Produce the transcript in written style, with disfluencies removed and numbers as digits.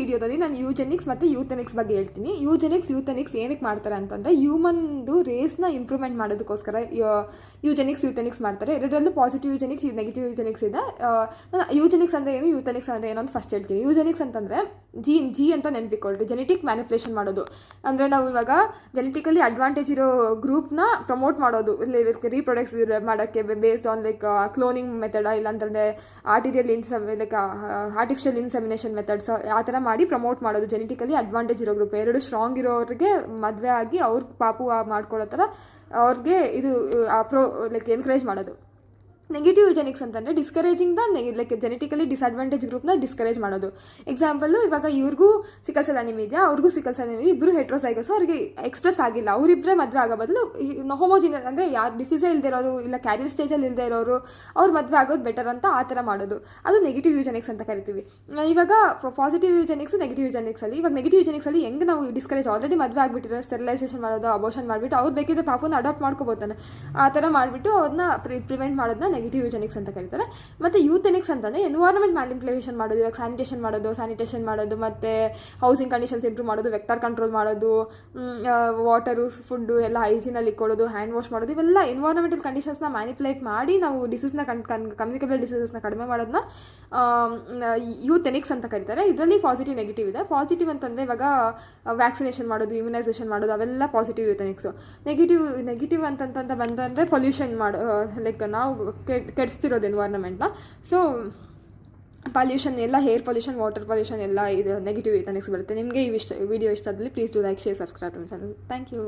ವಿಡಿಯೋದಲ್ಲಿ ನಾನು ಯೂಜೆನಿಕ್ಸ್ ಮತ್ತು ಯೂಥೆನಿಕ್ಸ್ ಬಗ್ಗೆ ಹೇಳ್ತೀನಿ. ಯೂಥೆನಿಕ್ಸ್ ಏನಕ್ಕೆ ಮಾಡ್ತಾರೆ ಅಂತಂದರೆ ಹ್ಯೂಮನ್ದು ರೇಸ್ನ ಇಂಪ್ರೂವ್ಮೆಂಟ್ ಮಾಡೋದಕ್ಕೋಸ್ಕರ ಯೂಥೆನಿಕ್ಸ್ ಮಾಡ್ತಾರೆ. ಎರಡರಲ್ಲೂ ಪಾಸಿಟಿವ್ ಯೂಜೆನಿಕ್ಸ್, ನೆಗೆಟಿವ್ ಯೂಜೆನಿಕ್ಸ್ ಇದೆ. ನಾನು ಯೂಜೆನಿಕ್ಸ್ ಅಂದರೆ ಏನು, ಯೂಥೆನಿಕ್ಸ್ ಅಂದರೆ ಏನು ಅಂತ ಫಸ್ಟ್ ಹೇಳ್ತೀನಿ. ಯೂಜೆನಿಕ್ಸ್ ಅಂತಂದರೆ ಜಿ ಅಂತ ನೆನಪಿಕೊಳ್ಳಿ, ಜೆನೆಟಿಕ್ ಮ್ಯಾನಿಪುಲೇಷನ್ ಮಾಡೋದು. ಅಂದರೆ ನಾವು ಇವಾಗ ಜೆನೆಟಿಕಲಿ ಅಡ್ವಾಂಟೇಜ್ ಇರೋ ಗ್ರೂಪ್ನ ಪ್ರಮೋಟ್ ಮಾಡೋದು, ರೀಪ್ರೊಡಕ್ಟ್ಸ್ ಮಾಡೋಕ್ಕೆ ಬೇಸ್ಡ್ ಆನ್ ಲೈಕ್ ಕ್ಲೋನಿಂಗ್ ಮೆಥಡ, ಇಲ್ಲಾಂತಂದರೆ ಆರ್ಟಿಫಿಷಿಯಲ್ ಇನ್ಸೆಮಿನೇಷನ್ ಮೆಥಡ್ಸ್, ಆ ಥರ ಮಾಡಿ ಪ್ರಮೋಟ್ ಮಾಡೋದು. ಜೆನೆಟಿಕಲಿ ಅಡ್ವಾಂಟೇಜ್ ಇರೋ ಗ್ರೂಪ್, ಎರಡು ಸ್ಟ್ರಾಂಗ್ ಇರೋರಿಗೆ ಮದುವೆ ಆಗಿ ಅವ್ರ ಪಾಪು ಮಾಡ್ಕೊಳ್ಳೋ ಥರ ಅವ್ರಿಗೆ ಇದು ಎನ್ಕರೇಜ್ ಮಾಡೋದು. ನೆಗೆಟಿವ್ ಯೂಜೆನಿಕ್ಸ್ ಅಂತಂದರೆ ಡಿಸ್ಕರೇಜಿಂಗ್ ಲೈಕ್ ಜೆನೆಟಿಕಲಿ ಡಿಸ್ಅಡ್ವಾಂಟೇಜ್ ಗ್ರೂಪ್ನ ಡಿಸ್ಕರೇಜ್ ಮಾಡೋದು. ಎಕ್ಸಾಂಪಲ್ಲು, ಇವಾಗ ಇವ್ರಿಗೂ ಸಿಕಲ್ ಸೆಲ್ ಅನಿಮಿಯಾ ಇದೆಯಾ, ಅವ್ರಿಗೂ ಸಿಕಲ್ ಸೆಲ್ ಅನಿಮಿಯಾ, ಇಬ್ಬರು ಹೆಟ್ರೋಸೈಗಸ್, ಅವ್ರಿಗೆ ಎಕ್ಸ್ಪ್ರೆಸ್ ಆಗಿಲ್ಲ, ಅವರಿಬ್ಬರೇ ಮದುವೆ ಆಗೋ ಬದಲು ಹೋಮೋಜಿನಿಯಸ್ ಅಂದರೆ ಯಾರು ಡಿಸೀಸೇ ಇಲ್ಲದೆ ಇರೋರು, ಇಲ್ಲ ಕ್ಯಾರಿಯರ್ ಸ್ಟೇಜಲ್ಲಿ ಇಲ್ಲದೆ ಇರೋರು ಅವ್ರು ಮದುವೆ ಆಗೋದು ಬೆಟರ್ ಅಂತ ಆ ಥರ ಮಾಡೋದು. ಅದು ನೆಗೆಟಿವ್ ಯೂಜೆನಿಕ್ಸ್ ಅಂತ ಕರಿತೀವಿ. ಇವಾಗ ಪಾಸಿಟಿವ್ ಯೂಜೆನಿಕ್ಸ್, ನೆಗೆಟಿವ್ ಯೂಜೆನಿಕ್ಸಲ್ಲಿ, ಇವಾಗ ನೆಗೆಟಿವ್ ಯೂಜೆನಿಕ್ಸಲ್ಲಿ ಹೆಂಗೆ ನಾವು ಡಿಸ್ಕರೇಜ್, ಆಲ್ರೆಡಿ ಮದುವೆ ಆಗಿಬಿಟ್ಟಿರೋ ಸ್ಟೆರಿಲೈಸೇಷನ್ ಮಾಡೋದು, ಅಬೋಷನ್ ಮಾಡಿಬಿಟ್ಟು ಅವ್ರು ಬೇಕಿದ್ರೆ ಪಾಪನ ಅಡಾಪ್ಟ್ ಮಾಡ್ಕೋಬೋತಾನೆ, ಆ ಥರ ಮಾಡಿಬಿಟ್ಟು ಅವ್ರನ್ನ ಪ್ರಿವೆಂಟ್ ಮಾಡೋದನ್ನ ನೆಗೆಟಿವ್ ಯೂಜೆನಿಕ್ಸ್ ಅಂತ ಕರೀತಾರೆ. ಮತ್ತು ಯೂಥೆನಿಕ್ಸ್ ಅಂತಂದರೆ ಎನ್ವೈರನ್ಮೆಂಟ್ ಮ್ಯಾನಿಪುಲೇಷನ್ ಮಾಡೋದು. ಇವಾಗ ಸ್ಯಾನಿಟೇಷನ್ ಮಾಡೋದು ಮತ್ತು ಹೌಸಿಂಗ್ ಕಂಡೀಷನ್ಸ್ ಇಂಪ್ರೂವ್ ಮಾಡೋದು, ವೆಕ್ಟರ್ ಕಂಟ್ರೋಲ್ ಮಾಡೋದು, ವಾಟರು ಫುಡ್ಡು ಎಲ್ಲ ಹೈಜೀನಲ್ಲಿ ಇಟ್ಕೊಳ್ಳೋದು, ಹ್ಯಾಂಡ್ ವಾಶ್ ಮಾಡೋದು, ಇವೆಲ್ಲ ಎನ್ವೈರನ್ಮೆಂಟಲ್ ಕಂಡೀಷನ್ಸ್ನ ಮ್ಯಾನಿಪುಲೇಟ್ ಮಾಡಿ ನಾವು ಡಿಸೀಸ್ನ ಕಮ್ಯುನಿಕೇಬಲ್ ಡಿಸೀಸಸ್ನ ಕಡಿಮೆ ಮಾಡೋದನ್ನ ಯೂಥೆನಿಕ್ಸ್ ಅಂತ ಕರೀತಾರೆ. ಇದರಲ್ಲಿ ಪಾಸಿಟಿವ್, ನೆಗೆಟಿವ್ ಇದೆ. ಪಾಸಿಟಿವ್ ಅಂತಂದರೆ ಇವಾಗ ವ್ಯಾಕ್ಸಿನೇಷನ್ ಮಾಡೋದು, ಇಮ್ಯುನೈಸೇಷನ್ ಮಾಡೋದು, ಅವೆಲ್ಲ ಪಾಸಿಟಿವ್ ಯೂಥೆನಿಕ್ಸು. ನೆಗೆಟಿವ್ ಅಂತಂತ ಬಂದರೆ ಪೊಲ್ಯೂಷನ್ ಲೈಕ್ ನಾವು ಕೆಡಿಸ್ತಿರೋದು ಎನ್ವೈರನ್ಮೆಂಟ್ನ. ಸೊ ಪೊಲ್ಯೂಷನ್ ಎಲ್ಲ, ಏರ್ ಪೊಲ್ಯೂಷನ್, ವಾಟರ್ ಪೊಲ್ಯೂಷನ್ ಎಲ್ಲ ಇದು ನೆಗೆಟಿವ್ ಯೂಥೆನಿಕ್ಸ್ ಬರುತ್ತೆ. ನಿಮಗೆ ಈ ವಿಡಿಯೋ ಇಷ್ಟ ಆದಲ್ಲಿ please do like, share, subscribe to my channel. Thank you.